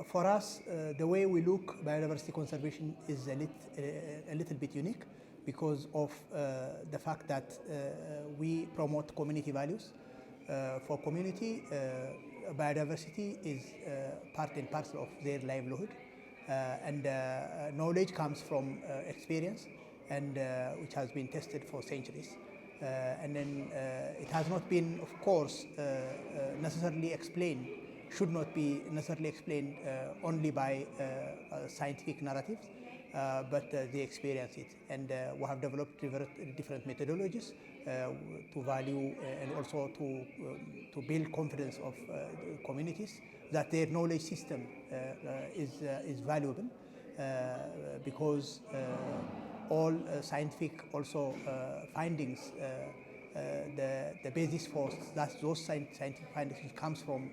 for us, the way we look biodiversity conservation is a little bit unique because of the fact that we promote community values. For community, biodiversity is part and parcel of their livelihood, and knowledge comes from experience, and which has been tested for centuries. And then it has not been, of course, necessarily explained, should not be necessarily explained only by scientific narratives, but they experience it. And we have developed different methodologies to value and also to build confidence of communities that their knowledge system is valuable, because all scientific also findings, the basis for those scientific findings comes from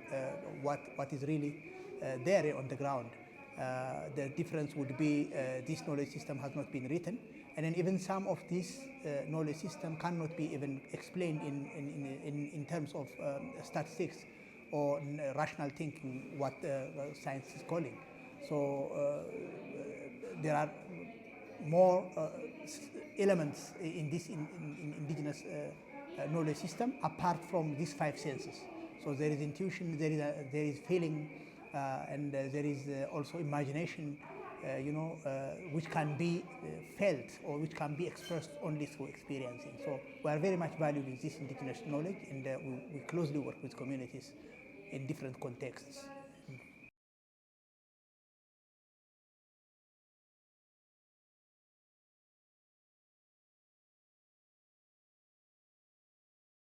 what is really there on the ground. The difference would be this knowledge system has not been written, and then even some of this knowledge system cannot be even explained in terms of statistics or rational thinking, what science is calling. So there are more elements in this indigenous knowledge system apart from these five senses. So there is intuition, there is feeling, and there is also imagination, which can be felt or which can be expressed only through experiencing. So we are very much valued in this indigenous knowledge, and we closely work with communities in different contexts.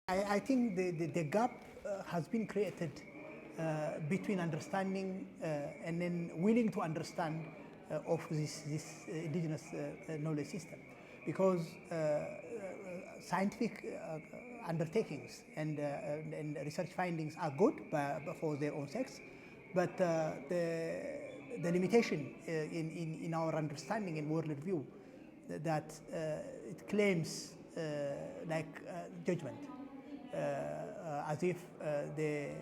I think the gap has been created between understanding and then willing to understand of this indigenous knowledge system, because scientific undertakings and research findings are good for their own sex, but the limitation in our understanding and worldview that it claims judgment, as if they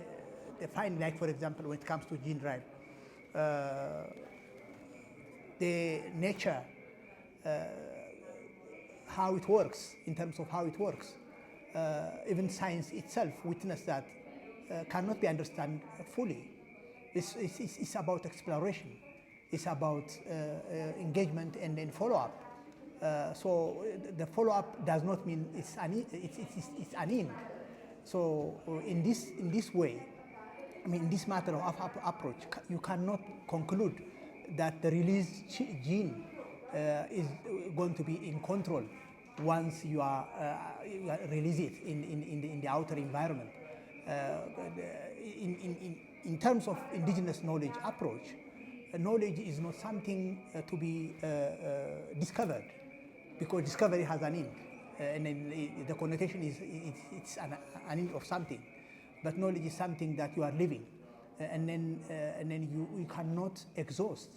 find, like for example, when it comes to gene drive, the nature, how it works, in terms of how it works, even science itself witness that cannot be understood fully. It's about exploration, it's about engagement and then follow-up. So the follow-up does not mean it's an end. So in this way, I mean, in this matter of approach, you cannot conclude that the released gene is going to be in control once you release it in the outer environment. In terms of indigenous knowledge approach, knowledge is not something to be discovered, because discovery has an end, and then the connotation is it's an end of something. But knowledge is something that you are living, and then you cannot exhaust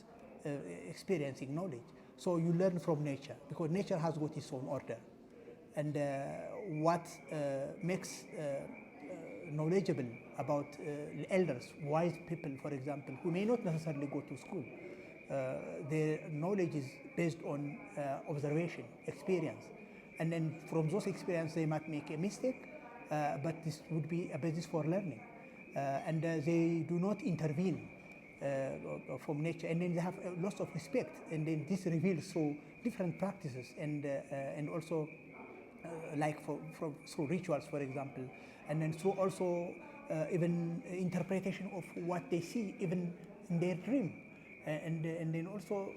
experiencing knowledge. So you learn from nature, because nature has got its own order, and what makes knowledgeable about elders, wise people, for example, who may not necessarily go to school. Their knowledge is based on observation, experience, and then from those experiences they might make a mistake, but this would be a basis for learning, and they do not intervene from nature, and then they have lots of respect, and then this reveals through different practices, and also through rituals, for example, and then through also even interpretation of what they see even in their dream, and then also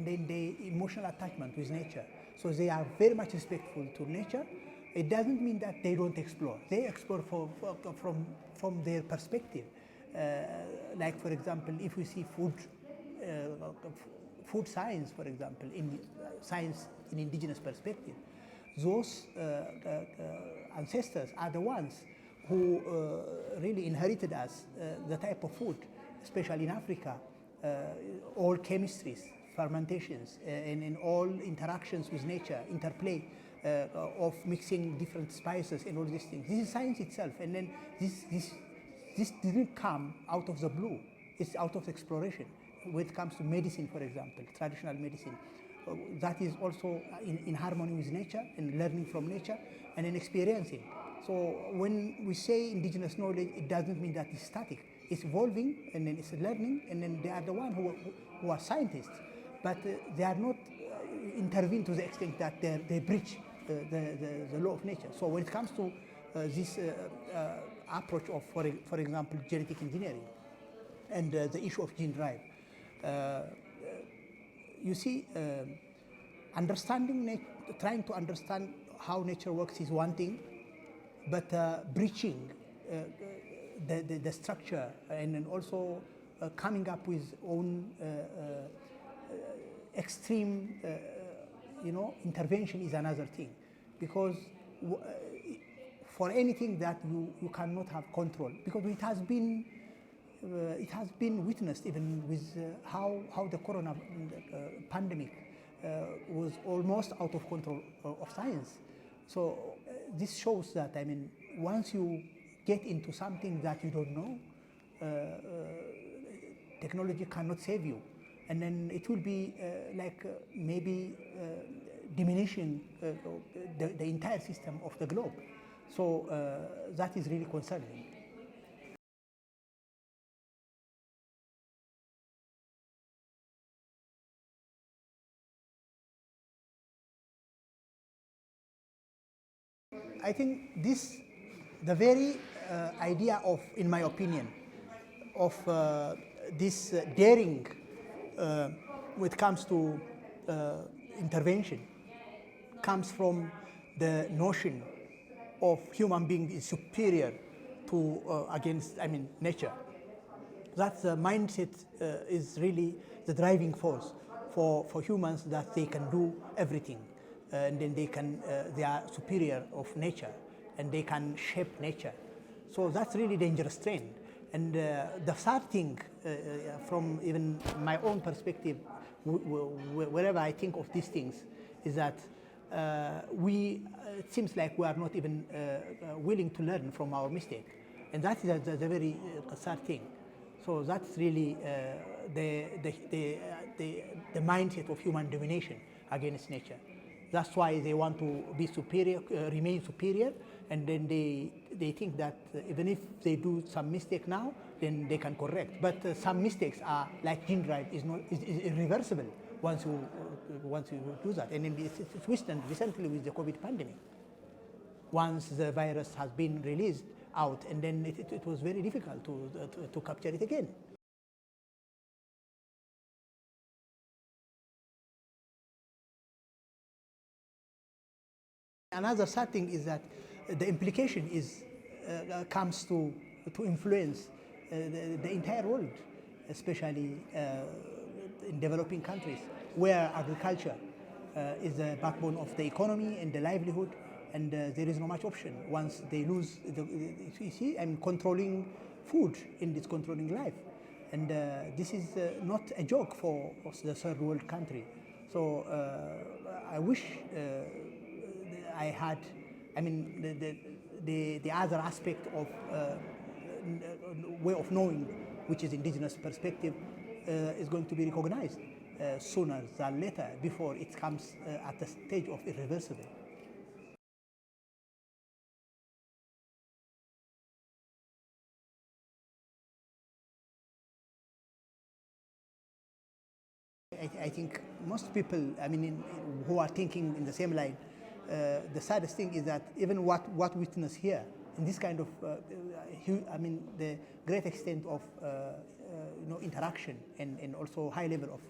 the emotional attachment with nature. So they are very much respectful to nature. It doesn't mean that they don't explore. They explore from their perspective. Like for example, if we see food science, for example, in science in indigenous perspective, those ancestors are the ones who really inherited us the type of food, especially in Africa, all chemistries, fermentations, and in all interactions with nature, interplay of mixing different spices and all these things. This is science itself, and then this didn't come out of the blue. it's out of exploration. When it comes to medicine, for example, traditional medicine, that is also in harmony with nature and learning from nature and in experiencing. So when we say indigenous knowledge, it doesn't mean that it's static. It's evolving, and then it's learning, and then they are the ones who are scientists, but they are not intervene to the extent that they breach the law of nature. So when it comes to this approach of, for example, genetic engineering and the issue of gene drive, you see, trying to understand how nature works is one thing, but breaching the structure and then also coming up with own extreme intervention is another thing, because for anything that you cannot have control, because it has been witnessed even with how the corona pandemic was almost out of control of science. So this shows that, I mean, once you get into something that you don't know, technology cannot save you, and then it will be maybe diminishing the entire system of the globe. So that is really concerning. I think the very idea of, in my opinion, of this daring when it comes to intervention comes from the notion of human being is superior to nature. That mindset is really the driving force for humans, that they can do everything, and then they are superior of nature, and they can shape nature. So that's really dangerous trend. And the third thing, from even my own perspective, wherever I think of these things, is that it seems like we are not even willing to learn from our mistake, and that is the very sad thing. So that's really the mindset of human domination against nature. That's why they want to be superior, remain superior, and then they think that even if they do some mistake now, then they can correct. But some mistakes are like gene drive is irreversible once you do that. And it's witnessed recently with the COVID pandemic. Once the virus has been released out, and then it was very difficult to capture it again. Another sad thing is that the implication comes to influence the entire world, especially in developing countries, where agriculture is the backbone of the economy and the livelihood, and there is not much option once they lose controlling food in this controlling life. And this is not a joke for the third world country. So I wish I had, the other aspect of way of knowing, which is indigenous perspective, is going to be recognized sooner than later, before it comes at the stage of irreversible. I think most people, who are thinking in the same line, the saddest thing is that even what we witness here in this kind of, the great extent of interaction and also high level of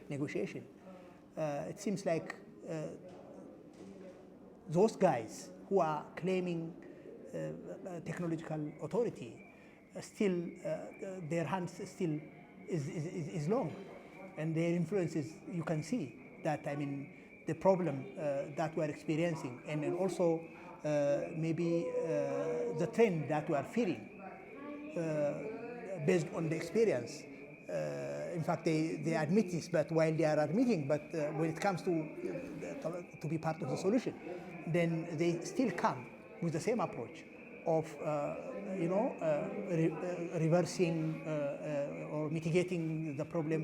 negotiation, it seems like those guys who are claiming technological authority, still their hands still is long, and their influence is, you can see that, the problem that we're experiencing, and then also maybe the trend that we are feeling based on the experience. In fact, they admit this, but while they are admitting, but when it comes to be part of the solution, then they still come with the same approach of reversing or mitigating the problem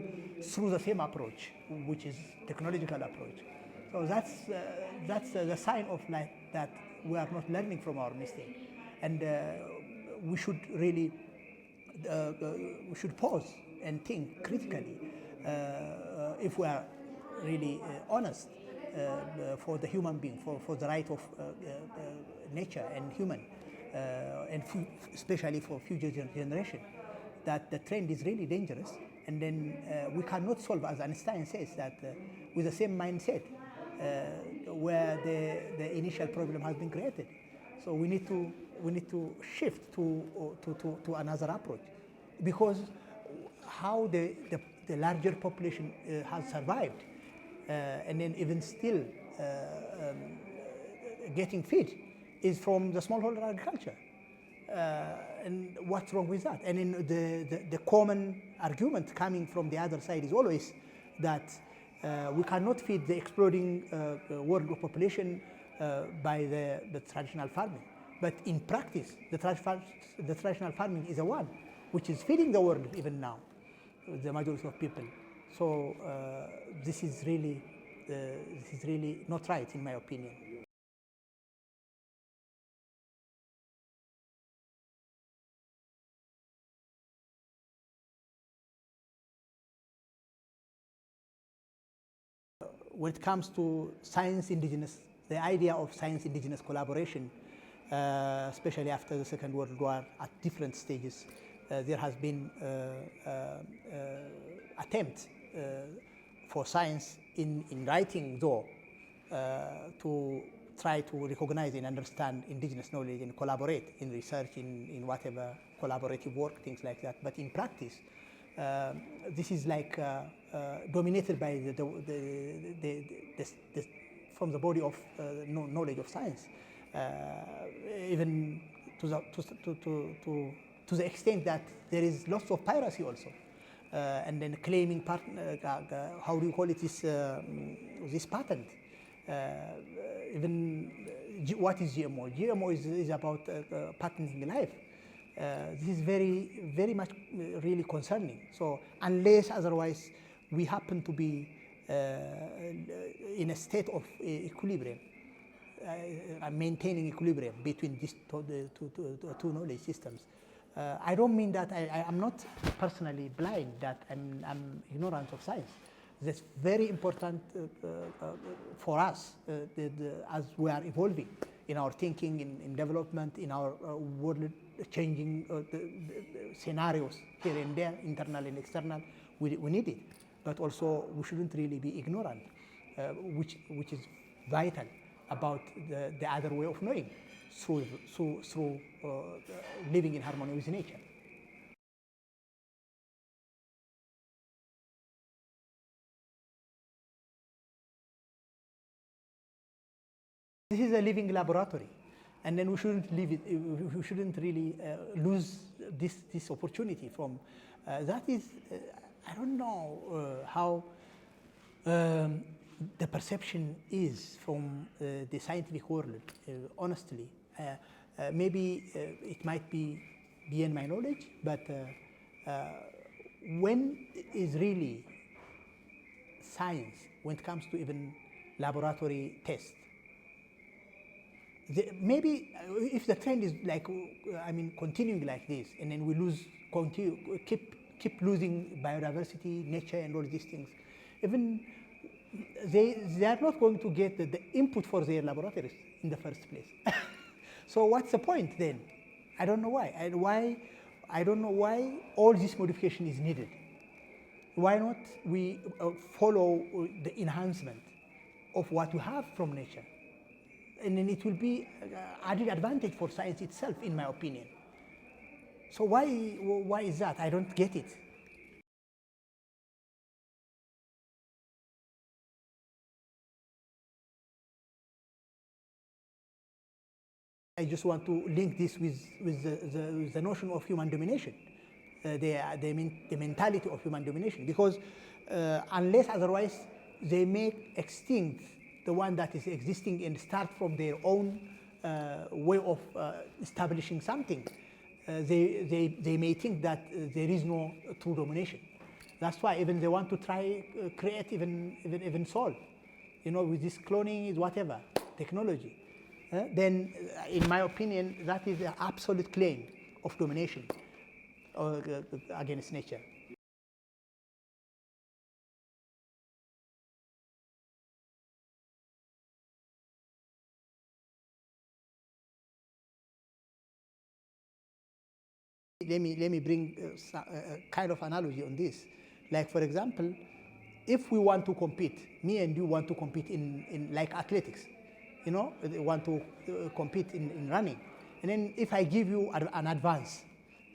through the same approach, which is technological approach. So that's the sign of like that we are not learning from our mistake, and we should really we should pause and think critically if we are really honest for the human being, for the right of nature and human, and especially for future generation, that the trend is really dangerous. And then we cannot solve, as Einstein says, that with the same mindset where the initial problem has been created. So we need to shift to another approach, because how the larger population has survived and then even still getting fed is from the smallholder agriculture. And what's wrong with that? And then the common argument coming from the other side is always that we cannot feed the exploding world population by the traditional farming. But in practice, the traditional farming is the one which is feeding the world even now, the majority of people. So this is really not right, in my opinion. When it comes to science indigenous, the idea of science indigenous collaboration, especially after the Second World War, at different stages, there has been attempts for science in writing, though, to try to recognize and understand indigenous knowledge and collaborate in research, in whatever collaborative work, things like that. But in practice, this is like dominated by from the body of knowledge of science, even to the extent that there is lots of piracy also, and then claiming how do you call it, this patent. Even what is GMO? GMO is about patenting life. This is very much really concerning. So unless otherwise we happen to be in a state of equilibrium, maintaining equilibrium between these two knowledge systems. I don't mean that I'm not personally blind, that I'm ignorant of science. That's very important for us as we are evolving in our thinking, in development, in our world changing scenarios here and there, internal and external. We need it, but also we shouldn't really be ignorant, which is vital about the other way of knowing through living in harmony with nature. This is a living laboratory, and then we shouldn't leave it. We shouldn't really lose this opportunity from. That is, I don't know how the perception is from the scientific world. Honestly, maybe it might be beyond my knowledge, but when is really science when it comes to even laboratory tests? Maybe if the trend is like, continuing like this, and then we keep losing biodiversity, nature, and all these things, even they are not going to get the input for their laboratories in the first place. So what's the point then? I don't know why. I don't know why all this modification is needed. Why not we follow the enhancement of what we have from nature? And then it will be added advantage for science itself, in my opinion. So why is that? I don't get it. I just want to link this with the notion of human domination, the mentality of human domination, because unless otherwise they make extinct the one that is existing and start from their own way of establishing something, they may think that there is no true domination. That's why even they want to try create even soul, with this cloning, whatever technology. Then, in my opinion, that is an absolute claim of domination against nature. Let me bring a kind of analogy on this. Like, for example, if we want to compete, me and you want to compete in like athletics, want to compete in running. And then if I give you an advance,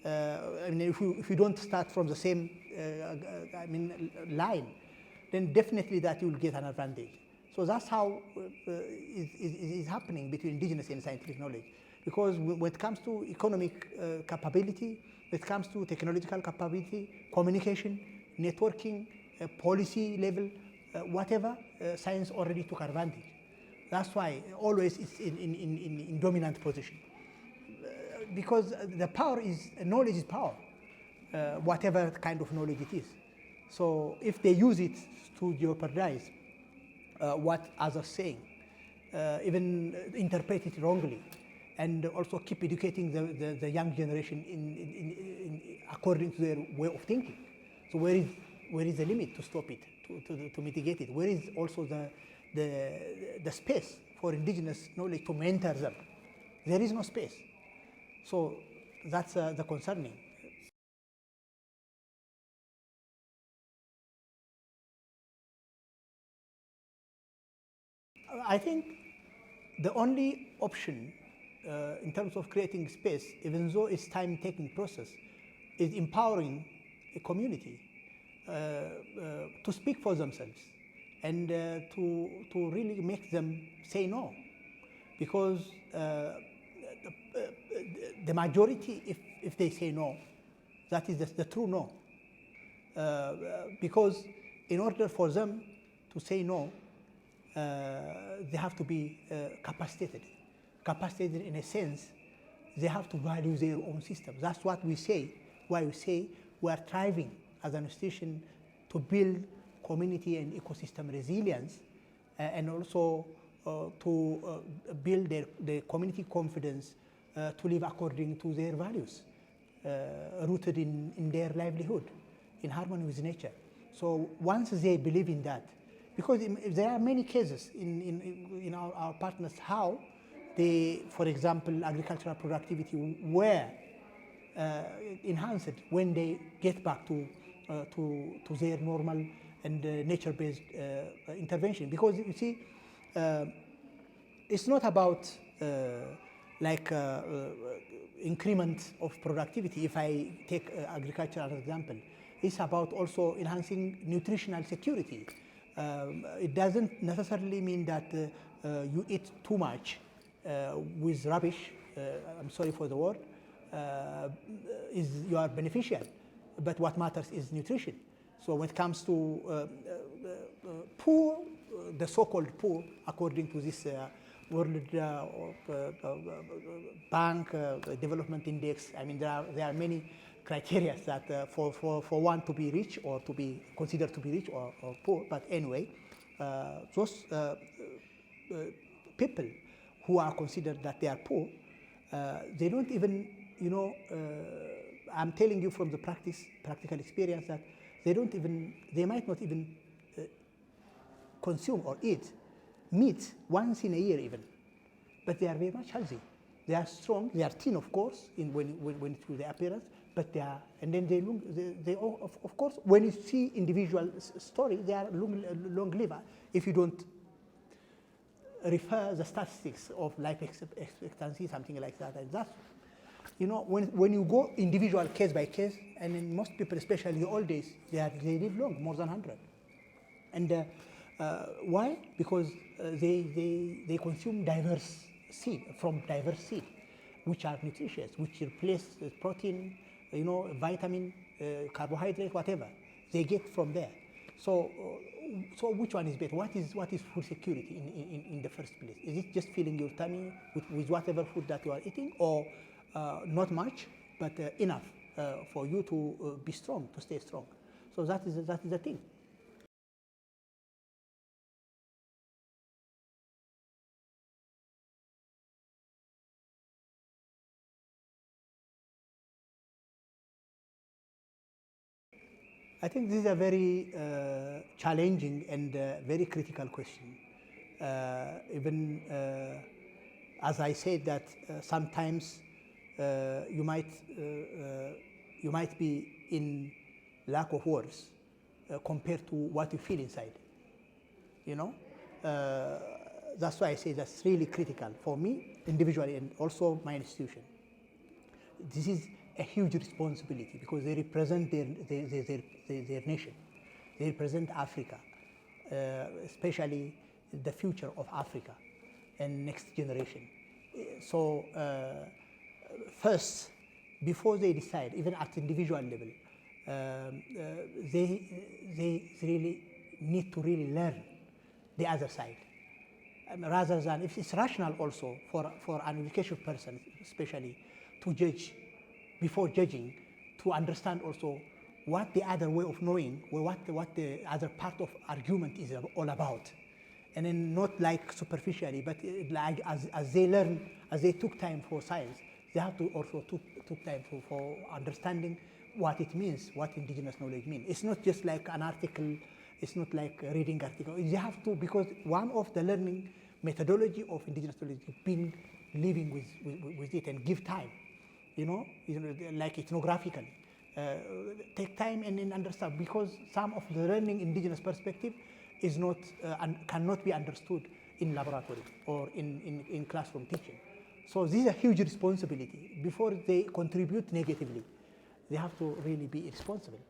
if you don't start from the same line, then definitely that you will get an advantage. So that's how it is happening between indigenous and scientific knowledge. Because when it comes to economic capability, when it comes to technological capability, communication, networking, policy level, whatever, science already took advantage. That's why always it's in dominant position. Because the power is, knowledge is power, whatever kind of knowledge it is. So if they use it to jeopardize what others are saying, even interpret it wrongly, and also keep educating the young generation according to their way of thinking. So where is the limit to stop it, to mitigate it? Where is also the space for indigenous knowledge to mentor them? There is no space. So that's the concerning. I think the only option in terms of creating space, even though it's time-taking process, is empowering a community to speak for themselves and to really make them say no. Because the majority, if they say no, that is the true no. Because in order for them to say no, they have to be capacitated. Capacitated in a sense, they have to value their own system. That's what we say, why we say we are thriving as an institution to build community and ecosystem resilience, and also to build their community confidence to live according to their values, rooted in their livelihood, in harmony with nature. So once they believe in that, because there are many cases in our partners how they, for example, agricultural productivity were enhanced when they get back to their normal and nature-based intervention. Because you see, it's not about increment of productivity. If I take agriculture as an example, it's about also enhancing nutritional security. It doesn't necessarily mean that you eat too much with rubbish, I'm sorry for the word, you are beneficial. But what matters is nutrition. So when it comes to poor, the so-called poor, according to this World Bank Development Index, I mean, there are many criteria that for one to be rich or to be considered to be rich or poor. But anyway, those people who are considered that they are poor, they don't even, I'm telling you from the practical experience that they might not even consume or eat meat once in a year even, but they are very much healthy. They are strong. They are thin, of course, when to the appearance, but they are, and then they of course, when you see individual story, they are long liver. If you don't refer the statistics of life expectancy, something like that, and that's, when you go individual case by case, and in most people, especially in the old days, they live long, more than 100. And why? Because they consume diverse seed, which are nutritious, which replace protein, vitamin, carbohydrate, whatever they get from there. So which one is better? What is food security in the first place? Is it just filling your tummy with whatever food that you are eating, or not much, but enough for you to be strong, to stay strong. So that is the thing. I think this is a very challenging and very critical question. Even as I said that sometimes you might be in lack of words compared to what you feel inside. You know, that's why I say that's really critical for me individually and also my institution. This is a huge responsibility because they represent their nation. They represent Africa, especially the future of Africa and next generation. So first, before they decide, even at individual level, they really need to really learn the other side. Rather than, if it's rational also for an educated person, especially, to judge before judging, to understand also what the other way of knowing, or what the other part of argument is all about. And then not like superficially, but like as they learn, as they took time for science, they have to also took time for understanding what it means, what indigenous knowledge means. It's not just like an article, it's not like a reading article. They have to, because one of the learning methodology of indigenous knowledge is being living with it and give time, like ethnographically. Take time and then understand, because some of the learning indigenous perspective is not and cannot be understood in laboratory or in classroom teaching. So this is a huge responsibility. Before they contribute negatively, they have to really be responsible.